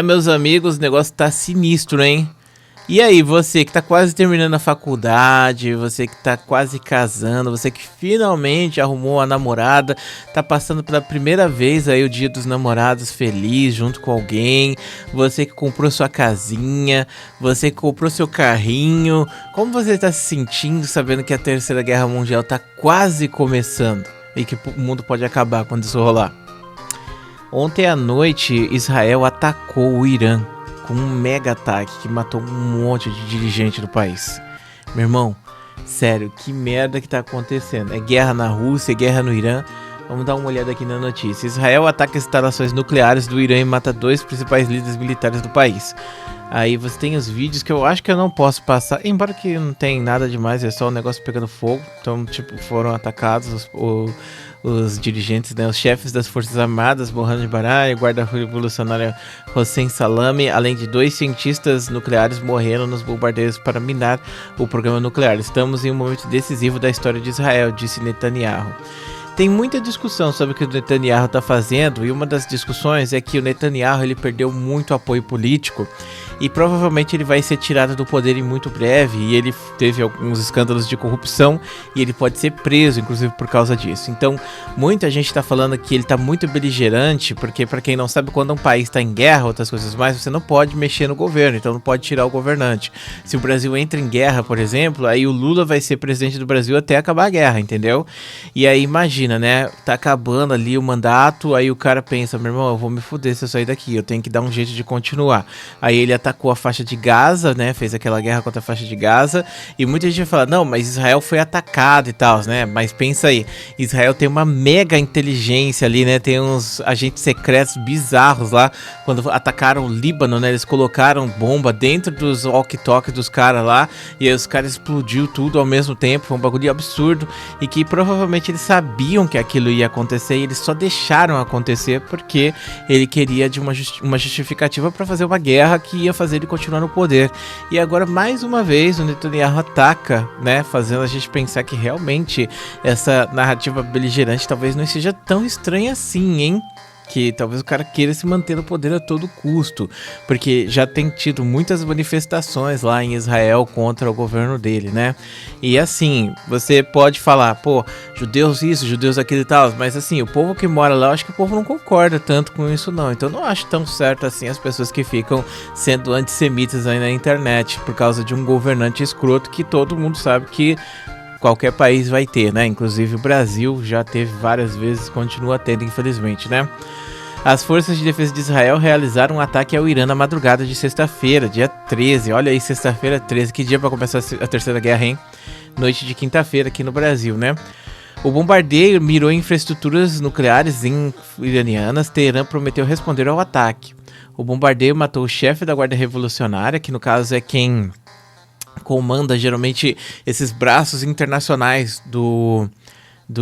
Meus amigos, o negócio tá sinistro, hein? E aí, você que tá quase terminando a faculdade, você que tá quase casando, você que finalmente arrumou uma namorada, tá passando pela primeira vez aí o Dia dos Namorados feliz junto com alguém, você que comprou sua casinha, você que comprou seu carrinho, como você tá se sentindo sabendo que a Terceira Guerra Mundial tá quase começando e que o mundo pode acabar quando isso rolar? Ontem à noite, Israel atacou o Irã com um mega ataque que matou um monte de dirigente do país. Meu irmão, sério, que merda que tá acontecendo? É guerra na Rússia, é guerra no Irã. Vamos dar uma olhada aqui na notícia. Israel ataca as instalações nucleares do Irã e mata 2 principais líderes militares do país. Aí você tem os vídeos que eu acho que eu não posso passar, embora que não tem nada demais, é só o negócio pegando fogo. Então, tipo, foram atacados os dirigentes, né, os chefes das Forças Armadas, Mohammad Baray, Guarda Revolucionária Hossein Salami, além de 2 cientistas nucleares morreram nos bombardeios para minar o programa nuclear. Estamos em um momento decisivo da história de Israel, disse Netanyahu. Tem muita discussão sobre o que o Netanyahu está fazendo, e uma das discussões é que o Netanyahu ele perdeu muito apoio político e provavelmente ele vai ser tirado do poder em muito breve, e ele teve alguns escândalos de corrupção e ele pode ser preso, inclusive por causa disso. Então, muita gente está falando que ele está muito beligerante, porque para quem não sabe, quando um país está em guerra, outras coisas mais, você não pode mexer no governo, então não pode tirar o governante. Se o Brasil entra em guerra, por exemplo, aí o Lula vai ser presidente do Brasil até acabar a guerra, entendeu? E aí imagina, né, tá acabando ali o mandato, aí o cara pensa, meu irmão, eu vou me fuder se eu sair daqui, eu tenho que dar um jeito de continuar. Aí ele atacou a faixa de Gaza, né, fez aquela guerra contra a faixa de Gaza, e muita gente vai falar, não, mas Israel foi atacado e tal, né, mas pensa aí, Israel tem uma mega inteligência ali, né, tem uns agentes secretos bizarros lá, quando atacaram o Líbano, né, eles colocaram bomba dentro dos walkie-talkie dos caras lá, e aí os caras explodiu tudo ao mesmo tempo, foi um bagulho absurdo, e que provavelmente eles sabiam que aquilo ia acontecer, e eles só deixaram acontecer porque ele queria de uma justificativa para fazer uma guerra que ia fazer ele continuar no poder. E agora, mais uma vez, o Netanyahu ataca, né, fazendo a gente pensar que realmente essa narrativa beligerante talvez não seja tão estranha assim, hein? Que talvez o cara queira se manter no poder a todo custo, porque já tem tido muitas manifestações lá em Israel contra o governo dele, né? E assim, você pode falar, pô, judeus isso, judeus aquilo e tal, mas assim, o povo que mora lá, eu acho que o povo não concorda tanto com isso não, então eu não acho tão certo assim as pessoas que ficam sendo antissemitas aí na internet por causa de um governante escroto que todo mundo sabe que qualquer país vai ter, né? Inclusive o Brasil já teve várias vezes, continua tendo, infelizmente, né? As forças de defesa de Israel realizaram um ataque ao Irã na madrugada de sexta-feira, dia 13. Olha aí, sexta-feira 13, que dia para começar a Terceira Guerra, hein? Noite de quinta-feira aqui no Brasil, né? O bombardeio mirou infraestruturas nucleares iranianas. Teherã prometeu responder ao ataque. O bombardeio matou o chefe da Guarda Revolucionária, que no caso é quem comanda geralmente esses braços internacionais do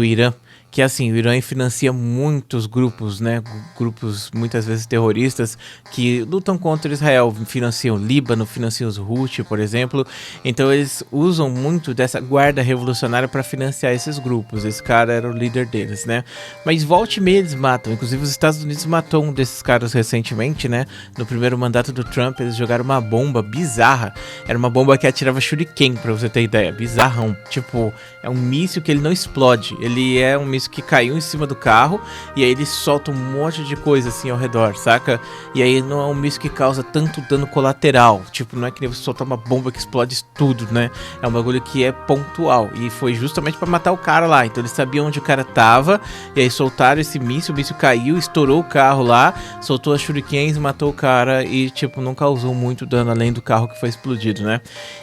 Irã, que assim, o Irã financia muitos grupos, né, grupos muitas vezes terroristas que lutam contra Israel, financiam o Líbano, financiam os Houthi, por exemplo, então eles usam muito dessa guarda revolucionária para financiar esses grupos. Esse cara era o líder deles, né, mas volta e meia eles matam, inclusive os Estados Unidos matou um desses caras recentemente, né, no primeiro mandato do Trump. Eles jogaram uma bomba bizarra, era uma bomba que atirava shuriken, pra você ter ideia, bizarrão, tipo, é um míssil que ele não explode, ele é um míssil que caiu em cima do carro e aí ele solta um monte de coisa assim ao redor, saca? E aí não é um míssil que causa tanto dano colateral, tipo, não é que nem você soltar uma bomba que explode tudo, né? É um bagulho que é pontual e foi justamente pra matar o cara lá, então eles sabiam onde o cara tava e aí soltaram esse míssil, o míssil caiu, estourou o carro lá, soltou as shurikens, matou o cara e tipo, não causou muito dano além do carro que foi explodido, né?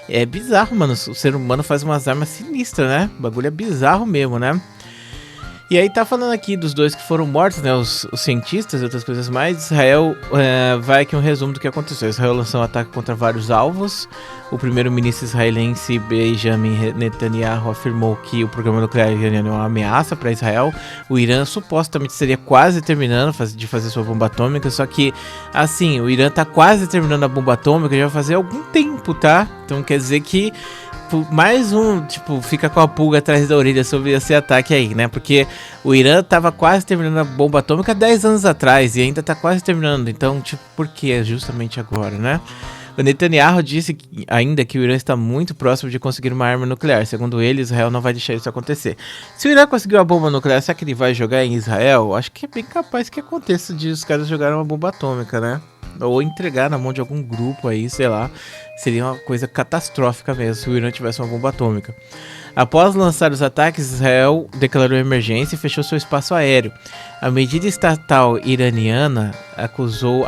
É bizarro, mano, o ser humano faz umas armas sinistras, né? O bagulho é bizarro mesmo, né? E aí tá falando aqui dos 2 que foram mortos, né, os cientistas e outras coisas mais. Israel vai aqui um resumo do que aconteceu. Israel lançou um ataque contra vários alvos. O primeiro-ministro israelense Benjamin Netanyahu afirmou que o programa nuclear iraniano é uma ameaça para Israel. O Irã supostamente seria quase terminando de fazer sua bomba atômica, só que, assim, o Irã tá quase terminando a bomba atômica já vai fazer algum tempo, tá? Então quer dizer que mais um, tipo, fica com a pulga atrás da orelha sobre esse ataque aí, né? Porque o Irã tava quase terminando a bomba atômica 10 anos atrás e ainda tá quase terminando. Então, tipo, por que justamente agora, né? O Netanyahu disse ainda que o Irã está muito próximo de conseguir uma arma nuclear. Segundo ele, Israel não vai deixar isso acontecer. Se o Irã conseguir uma bomba nuclear, será que ele vai jogar em Israel? Acho que é bem capaz que aconteça de os caras jogarem uma bomba atômica, né? Ou entregar na mão de algum grupo aí, sei lá. Seria uma coisa catastrófica mesmo se o Irã tivesse uma bomba atômica. Após lançar os ataques, Israel declarou emergência e fechou seu espaço aéreo. A mídia estatal iraniana acusou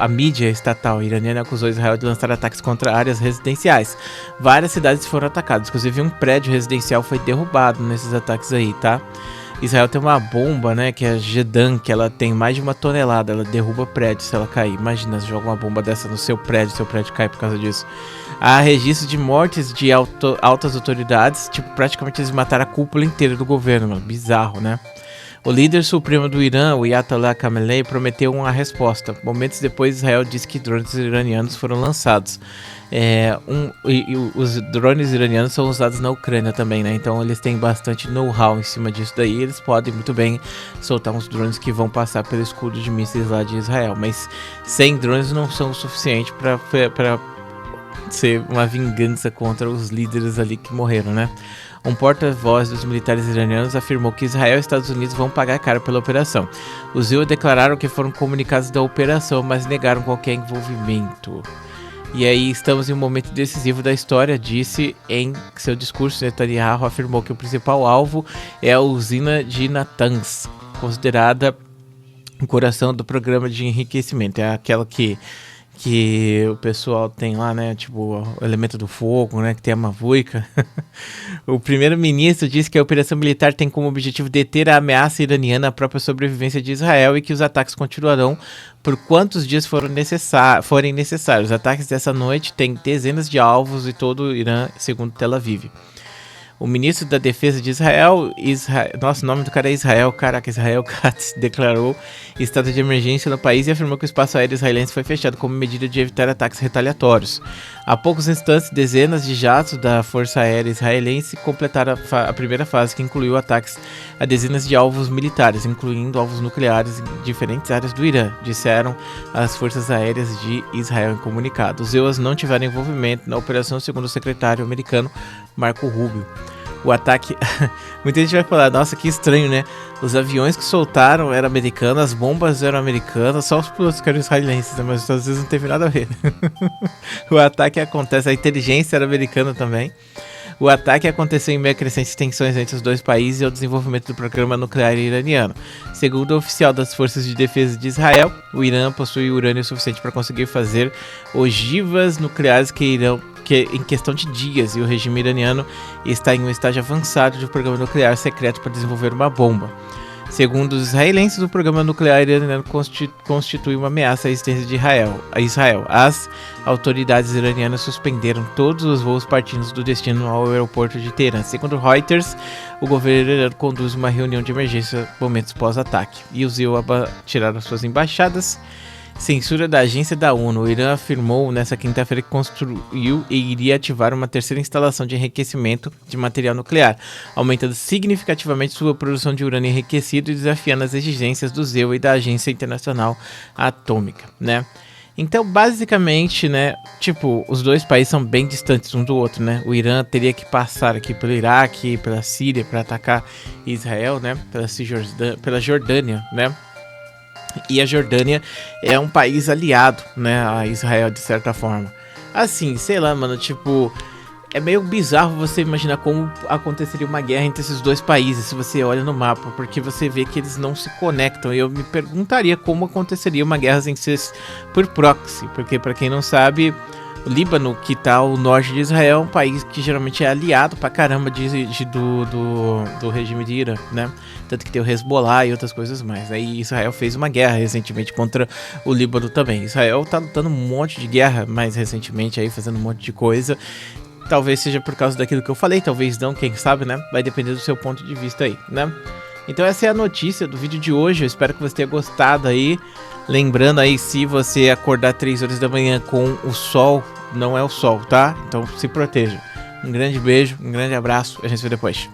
Israel de lançar ataques contra áreas residenciais. Várias cidades foram atacadas, inclusive um prédio residencial foi derrubado nesses ataques aí, tá? Israel tem uma bomba, né, que é a Gedan, que ela tem mais de 1 tonelada, ela derruba prédio se ela cair. Imagina, se joga uma bomba dessa no seu prédio cai por causa disso. Há registros de mortes de altas autoridades, tipo, praticamente eles mataram a cúpula inteira do governo, mano. Bizarro, né? O líder supremo do Irã, o Ayatollah Khamenei, prometeu uma resposta. Momentos depois, Israel disse que drones iranianos foram lançados. Os drones iranianos são usados na Ucrânia também, né? Então eles têm bastante know-how em cima disso daí. Eles podem muito bem soltar uns drones que vão passar pelo escudo de mísseis lá de Israel. Mas 100 drones não são o suficiente para ser uma vingança contra os líderes ali que morreram, né? Um porta-voz dos militares iranianos afirmou que Israel e Estados Unidos vão pagar caro pela operação. Os ZEU declararam que foram comunicados da operação, mas negaram qualquer envolvimento. E aí estamos em um momento decisivo da história, disse em seu discurso. Netanyahu afirmou que o principal alvo é a usina de Natanz, considerada o coração do programa de enriquecimento. É aquela que o pessoal tem lá, né, tipo o elemento do fogo, né, que tem a mavuica. O primeiro-ministro disse que a operação militar tem como objetivo deter a ameaça iraniana à própria sobrevivência de Israel e que os ataques continuarão por quantos dias forem necessários. Os ataques dessa noite têm dezenas de alvos em todo o Irã, segundo Tel Aviv. O ministro da Defesa de Israel, nossa, o nome do cara é Israel Katz, declarou estado de emergência no país e afirmou que o espaço aéreo israelense foi fechado como medida de evitar ataques retaliatórios. Há poucos instantes, dezenas de jatos da Força Aérea Israelense completaram a primeira fase, que incluiu ataques a dezenas de alvos militares, incluindo alvos nucleares em diferentes áreas do Irã, disseram as Forças Aéreas de Israel em comunicado. Os EUAs não tiveram envolvimento na operação, segundo o secretário americano Marco Rubio. O ataque... Muita gente vai falar, nossa, que estranho, né? Os aviões que soltaram eram americanos, as bombas eram americanas, só os pilotos que eram israelenses, né? Mas às vezes não teve nada a ver. O ataque acontece, a inteligência era americana também. O ataque aconteceu em meio a crescentes tensões entre os dois países e ao desenvolvimento do programa nuclear iraniano. Segundo o oficial das Forças de Defesa de Israel, o Irã possui urânio suficiente para conseguir fazer ogivas nucleares que em questão de dias, e o regime iraniano está em um estágio avançado de um programa nuclear secreto para desenvolver uma bomba. Segundo os israelenses, o programa nuclear iraniano constitui uma ameaça à existência de Israel. As autoridades iranianas suspenderam todos os voos partindo do destino ao aeroporto de Teherã. Segundo Reuters, o governo iraniano conduz uma reunião de emergência momentos pós-ataque. E os EUA tiraram suas embaixadas. Censura da agência da ONU. O Irã afirmou nesta quinta-feira que construiu e iria ativar uma terceira instalação de enriquecimento de material nuclear, aumentando significativamente sua produção de urânio enriquecido e desafiando as exigências do ZEU e da Agência Internacional Atômica, né? Então, basicamente, né, tipo, os dois países são bem distantes um do outro, né? O Irã teria que passar aqui pelo Iraque, pela Síria para atacar Israel, né? Pela Jordânia, né? E a Jordânia é um país aliado, né, a Israel, de certa forma. Assim, sei lá, mano, tipo... É meio bizarro você imaginar como aconteceria uma guerra entre esses dois países, se você olha no mapa, porque você vê que eles não se conectam. E eu me perguntaria como aconteceria uma guerra sem ser por proxy, porque pra quem não sabe... O Líbano, que tá ao norte de Israel, é um país que geralmente é aliado pra caramba do regime de Irã, né? Tanto que tem o Hezbollah e outras coisas mais. Aí Israel fez uma guerra recentemente contra o Líbano também. Israel tá lutando um monte de guerra mais recentemente aí, fazendo um monte de coisa. Talvez seja por causa daquilo que eu falei, talvez não, quem sabe, né? Vai depender do seu ponto de vista aí, né? Então essa é a notícia do vídeo de hoje, eu espero que você tenha gostado aí. Lembrando aí, se você acordar 3 horas da manhã com o sol, não é o sol, tá? Então se proteja. Um grande beijo, um grande abraço. A gente se vê depois.